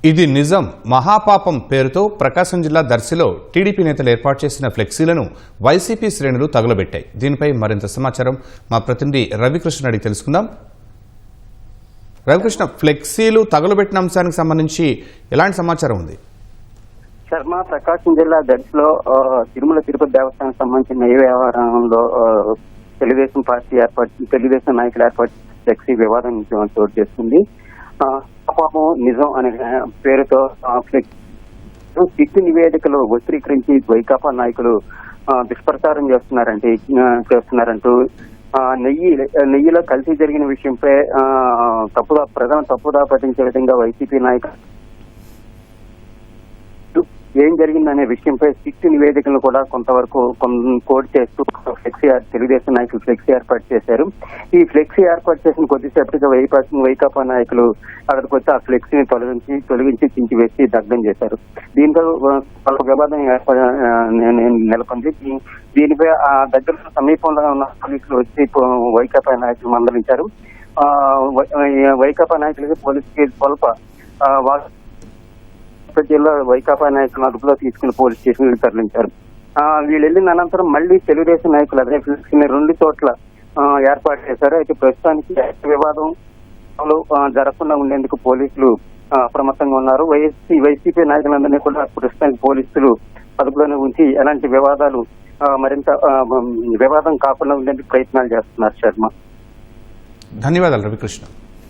ఇది నిజం మహాపాపం పేరుతో ప్రకాశం జిల్లా దర్శిలో టీడీపీ నేతలు ఏర్పాటు చేసిన ఫ్లెక్సీలను వైసీపీ శ్రేణులు తగులబెట్టాయి. దీనిపై మరింత సమాచారం మా ప్రతినిధి రవికృష్ణ అడిగి తెలుసుకుందాం. రవికృష్ణ, ఫ్లెక్సీలు తగులబెట్టిన అంశానికి సంబంధించి ఎలాంటి సమాచారం ఉంది? శర్మ, ప్రకాశం జిల్లా దర్శిలో తిరుమల తిరుపతి దేవస్థానానికి సంబంధించిన ఏ వ్యవహారంలో తెలుగుదేశం నాయకులు ఏర్పాటు ఫ్లెక్సీ వివాదం చోటు చేస్తుంది. పాపం నిజం అనే పేరుతో సిట్టు నివేదికలు వక్రీకరించి వైకాపా నాయకులు దుష్ప్రచారం చేస్తున్నారంటూ నెయ్యిలో కల్తీ జరిగిన విషయంపై ప్రజలను తప్పుదా పట్టించే విధంగా వైసీపీ నాయకులు ఏం జరిగిందనే విషయంపై సిట్టు నివేదికలను కూడా కొంతవరకు కోడ్ చేస్తూ తెలుగుదేశం నాయకులు ఫ్లెక్సీ ఏర్పాటు చేశారు. ఈ ఫ్లెక్సీ ఏర్పాటు చేసిన కొద్దిసేపటిగా వైకాపా నాయకులు అక్కడికి వచ్చి ఆ ఫ్లెక్సీని తొలగించి చించివేసి దగ్ధం చేశారు. దీంతో వివాదం నెలకొంది. దీనిపై ఆ దగ్గర సమీపంలో ఉన్న పోలీసులు వచ్చి వైకాపా నాయకులు మందలించారు. వైకాపా నాయకులకి పోలీసుకి స్వల్ప జిల్లా వైకాపా నాయకులను అదుపులో తీసుకుని పోలీస్ స్టేషన్ తరలించారు. వీళ్ళు వెళ్ళిన అనంతరం మళ్లీ తెలుగుదేశం నాయకులు అదే ఫ్లెక్సీని 2 చోట్ల ఏర్పాటు చేశారు. అయితే ప్రస్తుతానికి వివాదం జరగకుండా ఉండేందుకు పోలీసులు అప్రమత్తంగా ఉన్నారు. వైసీపీ నాయకులందరినీ కూడా ప్రస్తుతానికి పోలీసులు అదుపులోనే ఉంచి ఎలాంటి మరింత వివాదం కాకుండా ఉండేందుకు ప్రయత్నాలు చేస్తున్నారు. శర్మ, ధన్యవాదాలు రవికృష్ణ.